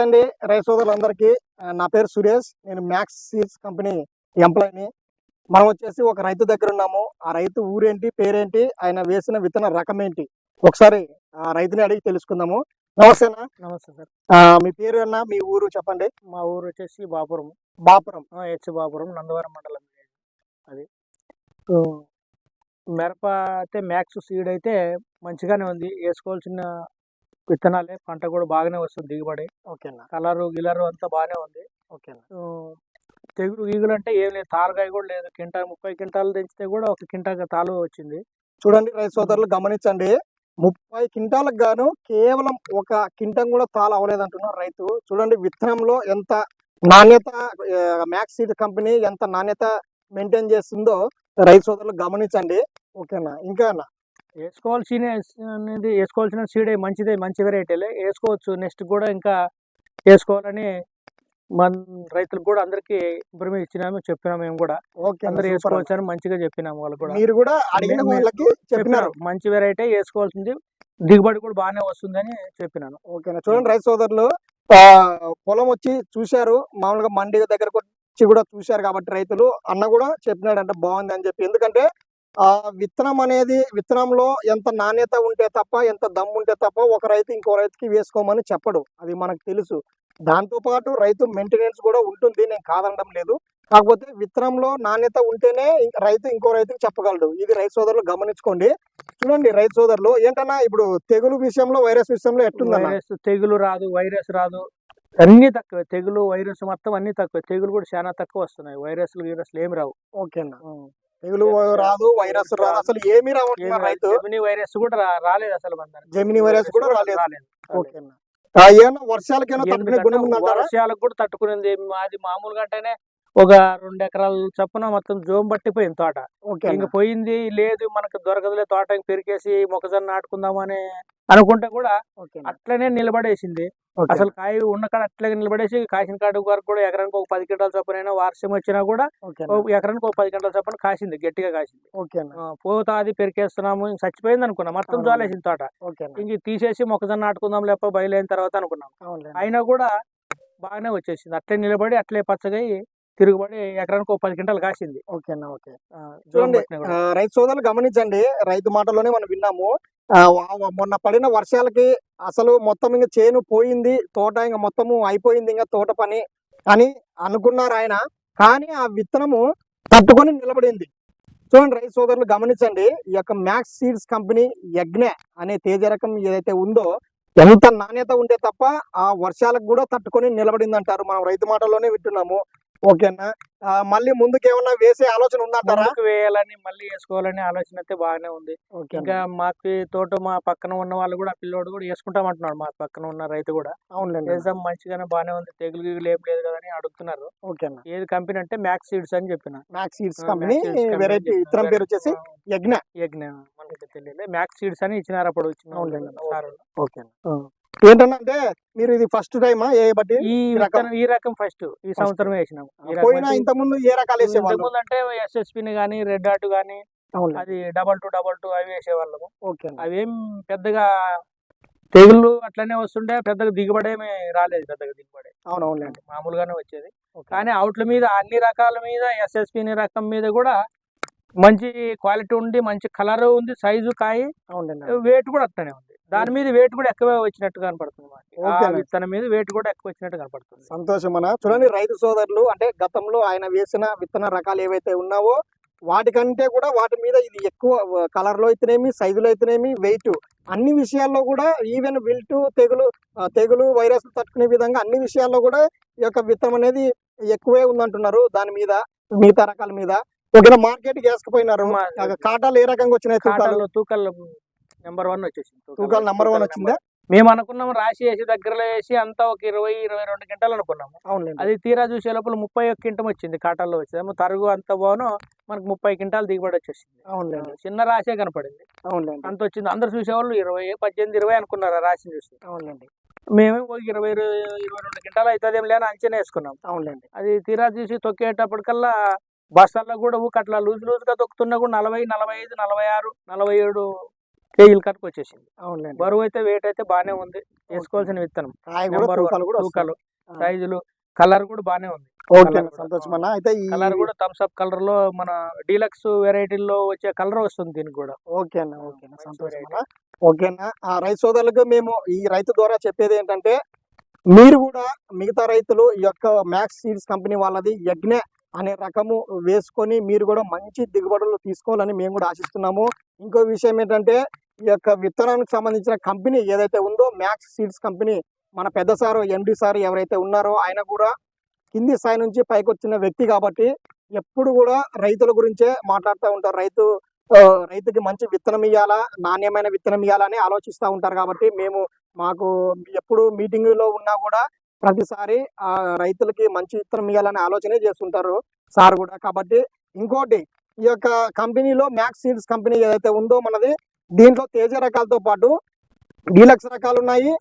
అండి రైతు సోదరులందరికీ నా పేరు సురేష్. నేను మ్యాక్స్ సీడ్స్ కంపెనీ ఎంప్లాయీని. మనం వచ్చేసి ఒక రైతు దగ్గర ఉన్నాము. ఆ రైతు ఊరేంటి, పేరేంటి, ఆయన వేసిన విత్తన రకం ఏంటి, ఒకసారి ఆ రైతుని అడిగి తెలుసుకుందాము. నమస్తేనా? నమస్తే సార్. మీ పేరు అన్న, మీ ఊరు చెప్పండి. మా ఊరు వచ్చేసి బాపురం. బాపురం. బాపురం నందవరం మండలం. అది మిరప అయితే మ్యాక్స్ సీడ్ అయితే మంచిగానే ఉంది. వేసుకోవాల్సిన విత్తనాలే, పంట కూడా బాగానే వస్తుంది, దిగుబడి. ఓకేనా? కలరు గిలరు అంతా బాగానే ఉంది. ఓకేనా? తెగులు గీగులు అంటే ఏం లేదు, తారగాయ కూడా లేదు. 30 క్వింటాలు తెంచితే కూడా 1 క్వింటా తాలు వచ్చింది. చూడండి రైతు సోదరులు గమనించండి, 30 క్వింటాలకు గాను కేవలం 1 క్వింటం కూడా తాళ అవ్వలేదంటున్నారు రైతు. చూడండి విత్తనంలో ఎంత నాణ్యత, మ్యాక్స్ సీడ్ కంపెనీ ఎంత నాణ్యత మెయింటైన్ చేస్తుందో రైతు సోదరులు గమనించండి. ఓకేనా? ఇంకా వేసుకోవాల్సిన సీడే మంచిదే, మంచి వెరైటీలే వేసుకోవచ్చు. నెక్స్ట్ కూడా ఇంకా వేసుకోవాలని మన రైతులకు కూడా అందరికి ఇన్ఫర్మేషన్ ఇచ్చినాము, చెప్పినాము. మేము కూడా అందరు వేసుకోవచ్చు అని మంచిగా చెప్పినాము. వాళ్ళు కూడా, మీరు కూడా అడిగిన వాళ్ళకి చెప్పినారు మంచి వెరైటీ వేసుకోవాల్సింది, దిగుబడి కూడా బాగానే వస్తుందని చెప్పినాను. ఓకేనా? చూడండి రైతు సోదరులు, పొలం వచ్చి చూశారు, మామూలుగా మండి దగ్గరకు వచ్చి కూడా చూశారు కాబట్టి రైతులు అన్న కూడా చెప్పినాడంటే బాగుంది అని చెప్పి. ఎందుకంటే విత్తనం అనేది, విత్తనంలో ఎంత నాణ్యత ఉంటే తప్ప, ఎంత దమ్ము ఉంటే తప్ప ఒక రైతు ఇంకో రైతుకి వేసుకోమని చెప్పడు, అది మనకు తెలుసు. దాంతో పాటు రైతు మెయింటెనెన్స్ కూడా ఉంటుంది, నేను కాదనడం లేదు. కాకపోతే విత్తనంలో నాణ్యత ఉంటేనే రైతు ఇంకో రైతుకి చెప్పగలడు. ఇది రైతు సోదరులు గమనించుకోండి. చూడండి రైతు సోదరులు, ఏంటన్నా ఇప్పుడు తెగులు విషయంలో, వైరస్ విషయంలో ఎట్టుందన్న? తెగులు రాదు, వైరస్ రాదు, అన్ని తక్కువ. తెగులు వైరస్ మొత్తం అన్ని తక్కువ. తెగులు కూడా చాలా తక్కువ వస్తున్నాయి. వైరస్లు ఏమి రావు. ఓకేనా? తెగులు రాదు, వైరస్ రాదు, అసలు ఏమి రావు రైతు. జెమిని వైరస్ కూడా రాలేదు అసలు. జెమిని వైరస్ కూడా రాలేదు. ఓకేనా? వర్షాలకైనా తట్టుకునే గుణం ఉందంటారా? వర్షాలకు కూడా తట్టుకునేది. అది మామూలుగా అంటేనే ఒక 2 ఎకరాల చొప్పున మొత్తం జోమ్ పట్టిపోయింది తోట. ఇంక పోయింది లేదు, మనకు దొరకదులే, తోట పెరికేసి మొక్కజొన్న నాటుకుందామని అనుకుంటే కూడా అట్లనే నిలబడేసింది. అసలు కాయ ఉన్న కాడ అట్లనే నిలబడేసి, కాసిన కాడ వరకు కూడా ఎకరానికి ఒక 10 క్వింటాల చొప్పునైనా వర్షం వచ్చినా కూడా ఎకరానికి ఒక 10 క్వింటాల చొప్పున కాసింది, గట్టిగా కాసింది. పోతా అది పెరికేస్తున్నాము, చచ్చిపోయింది అనుకున్నాం. మొత్తం జోలేసింది తోట. ఇంక తీసేసి మొక్కజొన్న నాటుకుందాం లేకపోతే బయలుదేరిన తర్వాత అనుకున్నాం. అయినా కూడా బాగానే వచ్చేసింది, అట్లే నిలబడి అట్లే పచ్చగా తిరుగుబడి ఎకరానికి ఒక 10 క్వింటాలు కాసింది. ఓకేనా? ఓకే. చూడండి రైతు సోదరులు గమనించండి, రైతు మాటలోనే మనం విన్నాము. మొన్న పడిన వర్షాలకి అసలు మొత్తం ఇంకా చేను పోయింది, తోట ఇంకా మొత్తము అయిపోయింది, ఇంకా తోట పని అని అనుకున్నారు ఆయన. కానీ ఆ విత్తనము తట్టుకొని నిలబడింది. చూడండి రైతు సోదరులు గమనించండి, ఈ యొక్క మ్యాక్స్ సీడ్స్ కంపెనీ యజ్ఞ అనే తేజ రకం ఏదైతే ఉందో ఎంత నాణ్యత ఉంటే తప్ప ఆ వర్షాలకు కూడా తట్టుకొని నిలబడింది అంటారు. మనం రైతు మాటలోనే వింటున్నాము. ఓకేనా? మళ్ళీ ముందుకు ఏమన్నా వేసే ఆలోచన ఉందంటారా? వేయాలని, మళ్ళీ వేసుకోవాలని ఆలోచన అయితే బాగానే ఉంది. ఇంకా మాకు తోట, మా పక్కన ఉన్న వాళ్ళు కూడా, పిల్లోడు కూడా వేసుకుంటామంటున్నాడు, మా పక్కన ఉన్న రైతు కూడా. అవునండి, వేసాం, మంచిగానే బాగానే ఉంది, తెగులు గిగులు ఏం లేదు కదా అని అడుగుతున్నారు. ఓకేనా? ఏది కంపెనీ అంటే మ్యాక్స్ సీడ్స్ అని చెప్పిన. మ్యాక్స్ సీడ్స్ కంపెనీ వెరైటీ విత్తనం పేరు వచ్చేసి యజ్ఞ. మనకి తెలియదు, మ్యాక్స్ సీడ్స్ అని ఇచ్చినారు అప్పుడు వచ్చిన. ఓకే. ఏంటంటే మీరు ఇది ఫస్ట్ టైమా బట్టి ఈ రకం ఫస్ట్ ఈ సంవత్సరం వేసినాం. పోయినా ఇంత ముందు ఏ రకాలు వేసేవాళ్ళు అంటే ఎస్ఎస్పిని గానీ, రెడ్ హార్ట్ గానీ, అది 2222 అవి వేసేవాళ్ళము. అవేం పెద్దగా తెగుళ్ళు అట్లనే వస్తుండే, పెద్దగా దిగుబడేమి రాలేదు. పెద్దగా దిగుబడి అవునవునండి, మామూలుగానే వచ్చేది. కానీ అవుట్ల మీద, అన్ని రకాల మీద, ఎస్ఎస్పిని రకం మీద కూడా మంచి క్వాలిటీ ఉంది, మంచి కలర్ ఉంది, సైజు కాయ, వెయిట్ కూడా అట్లనే ఉంది. దాని మీద వెయిట్ కూడా ఎక్కువ వచ్చినట్టు కనపడుతుంది. విత్తనం మీద వెయిట్ కూడా ఎక్కువ వచ్చినట్టు కనపడుతుంది. సంతోషం అన్న. చూడండి రైతు సోదరులు, అంటే గతంలో ఆయన వేసిన విత్తన రకాలు ఏవైతే ఉన్నావో వాటికంటే కూడా వాటి మీద ఇది ఎక్కువ కలర్ లో అయితేనేమి, సైజులో అయితేనేమి, వెయిట్, అన్ని విషయాల్లో కూడా, ఈవెన్ విల్టు, తెగులు వైరస్ తట్టుకునే విధంగా అన్ని విషయాల్లో కూడా ఈ యొక్క విత్తనం అనేది ఎక్కువే ఉందంటున్నారు. దాని మీద, మిగతా రకాల మీద. ఓకేనా? మార్కెట్ కి వేసుకుపోయినారు. కాటాలు ఏ రకంగా వచ్చినాయి? తూకాలు నెంబర్ 1 వచ్చేసింది. తూకాలు నెంబర్ 1 వచ్చిందా? మేము అనుకున్నాం, రాసి వేసి దగ్గరలో వేసి అంతా ఒక 20-22 క్వింటాలు అనుకున్నాము. అది తీరా చూసే లోపల 31 క్వింటం వచ్చింది. కాటాల్లో వచ్చింది. తరుగు అంత బాను మనకు 30 క్వింటాలు దిగుబడి వచ్చేసింది. చిన్న రాసే కనపడింది. అంత వచ్చింది. అందరు చూసేవాళ్ళు 20, 18, 20 అనుకున్నారు రాసి చూసి. మేమే ఒక 20-22 క్వింటాలు అవుతుందేం లేని అంచనా వేసుకున్నాం. అది తీరా చూసి తొక్కేటప్పటికల్లా బస్తాల్లో కూడా అట్లా లూజ్ గా తొక్కుతున్నా కూడా 40, 45, 46, 47 కేజీల కనుక వచ్చేసింది. అవునండి. బరువు అయితే వెయిట్ అయితే బాగానే ఉంది. వేసుకోవాల్సిన విత్తనం. కాయ కూడా నెంబర్ తూకాలు కూడా తూకాలు, వస్తాయి. సైజులు, కలర్ కూడా బాగానే ఉంది. ఓకే కలర్ అన్న, కూడా. సంతోషం అన్న. అయితే ఈ కలర్ కూడా థమ్స్ అప్ కలర్ లో మన డీలక్స్ వెరైటీల్లో వచ్చే కలర్ వస్తుంది దీనికి కూడా. ఓకే అన్న, ఓకే అన్న, మంచి సంతోషం variety. అన్న. ఓకే అన్న. ఆ రైతు సోదరులకు మేము ఈ రైతు ద్వారా చెప్పేది ఏంటంటే, మీరు కూడా మిగతా రైతులు ఈ యొక్క మ్యాక్స్ సీడ్స్ కంపెనీ వాళ్ళది యజ్ఞ అనే రకము వేసుకొని మీరు కూడా మంచి దిగుబడులు తీసుకోవాలని మేము కూడా ఆశిస్తున్నాము. ఇంకో విషయం ఏంటంటే, ఈ యొక్క విత్తనానికి సంబంధించిన కంపెనీ ఏదైతే ఉందో మ్యాక్స్ సీడ్స్ కంపెనీ, మన పెద్ద సారు ఎండి సార్ ఎవరైతే ఉన్నారో ఆయన కూడా కింది స్థాయి నుంచి పైకి వచ్చిన వ్యక్తి కాబట్టి ఎప్పుడు కూడా రైతుల గురించే మాట్లాడుతూ ఉంటారు. రైతుకి మంచి విత్తనం ఇవ్వాలా, నాణ్యమైన విత్తనం ఇవ్వాలా అని ఆలోచిస్తూ ఉంటారు. కాబట్టి మాకు ఎప్పుడు మీటింగులో ఉన్నా కూడా ప్రతిసారి ఆ రైతులకి మంచి విత్తనం ఇవ్వాలనే ఆలోచనే చేస్తుంటారు సార్ కూడా. కాబట్టి ఇంకోటి, ఈ యొక్క కంపెనీలో మ్యాక్స్ సీడ్స్ కంపెనీ ఏదైతే ఉందో మనది, దీంట్లో తేజ రకాలతో పాటు డీలక్స్ రకాలు ఉన్నాయి,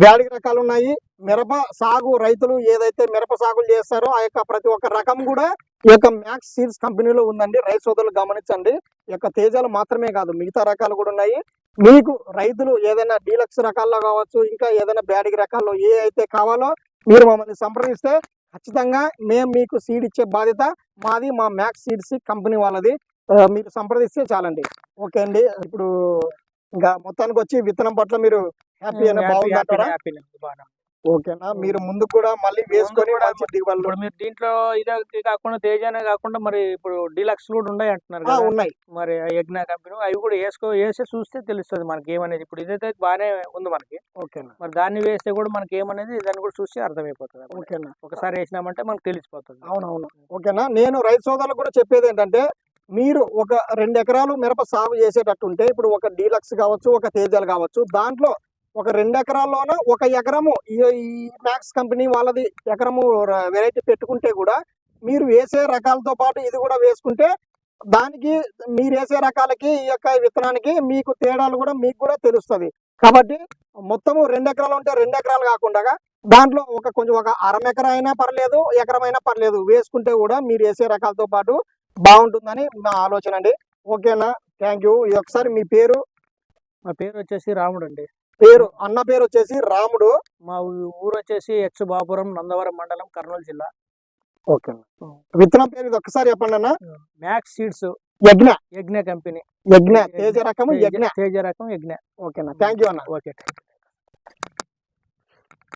బ్యాడిగ రకాలు ఉన్నాయి. మిరప సాగు రైతులు ఏదైతే మిరప సాగులు చేస్తారో ఆ యొక్క ప్రతి ఒక్క రకం కూడా ఈ యొక్క మ్యాక్స్ సీడ్స్ కంపెనీలో ఉందండి. రైతు సోదరులు గమనించండి. ఈ యొక్క తేజాలు మాత్రమే కాదు, మిగతా రకాలు కూడా ఉన్నాయి. మీకు రైతులు ఏదైనా డీలక్స్ రకాల్లో కావచ్చు, ఇంకా ఏదైనా బ్యాడిగ రకాల్లో ఏ అయితే కావాలో మీరు మమ్మల్ని సంప్రదిస్తే ఖచ్చితంగా మేము మీకు సీడ్ ఇచ్చే బాధ్యత మాది, మా మ్యాక్స్ సీడ్స్ కంపెనీ వాళ్ళది. మీరు సంప్రదిస్తే చాలండి. ఓకే అండి. ఇప్పుడు ఇంకా మొత్తానికి వచ్చి విత్తనం పట్ల మీరు హ్యాపీ అయినా బాగుందంటారా? ఓకేనా. మీరు ముందు కూడా మళ్ళీ వేసుకొని కూడా మంచి దిగుబడులు ఇప్పుడు మీరు దీంట్లో ఇదే కాకుండా తేజానే కాకుండా మరి ఇప్పుడు డీలక్స్ కూడా ఉన్నాయి అంటున్నారు కదా. ఉన్నాయి. మరి ఆ యజ్ఞ కంపెనీ అవి కూడా వేసి చూస్తే తెలుస్తుంది మనకి ఏమనేది. ఇప్పుడు ఇదైతే బాగానే ఉంది మనకి. ఓకేనా. మరి దాన్ని వేస్తే కూడా మనకి ఏమనేది దాన్ని కూడా చూసి అర్థమైపోతుంది. ఓకేనా. ఒకసారి వేసినామంటే మనకు తెలిసిపోతుంది. అవునవును. ఓకేనా. నేను రైతు సోదరులకు కూడా చెప్పేది ఏంటంటే, మీరు ఒక 2 ఎకరాలు మిరప సాగు చేసేటట్టుంటే, ఇప్పుడు ఒక డీలక్స్ కావచ్చు, ఒక తేజాలు కావచ్చు, దాంట్లో ఒక 2 ఎకరాల్లోన 1 ఎకరము ఈ మ్యాక్స్ కంపెనీ వాళ్ళది ఎకరము వెరైటీ పెట్టుకుంటే కూడా మీరు వేసే రకాలతో పాటు ఇది కూడా వేసుకుంటే దానికి మీరు వేసే రకాలకి ఈ యొక్క విత్తనానికి మీకు తేడాలు కూడా మీకు కూడా తెలుస్తుంది. కాబట్టి మొత్తము 2 ఎకరాలు ఉంటే 2 ఎకరాలు కాకుండా దాంట్లో కొంచెం ఒక అర ఎకరా అయినా పర్లేదు, ఎకరమైనా పర్లేదు వేసుకుంటే కూడా మీరు వేసే రకాలతో పాటు బాగుంటుందని నా ఆలోచన అండి. ఓకేనా. Thank you. ఇది ఒకసారి మీ పేరు? మా పేరు వచ్చేసి రాముడు అండి. అన్న పేరు వచ్చేసి రాముడు. మా ఊరు వచ్చేసి ఎక్స్ బాపురం, నందవరం మండలం, కర్నూలు జిల్లా. ఓకే. విత్తనం పేరు ఇది ఒక్కసారి చెప్పండి అన్న. మ్యాక్స్ సీడ్స్ యజ్ఞ కంపెనీ. యజ్ఞ తేజ రకం యజ్ఞ. తేజ రకం యజ్ఞ. ఓకేనా. థ్యాంక్ యూ అన్న. ఓకే.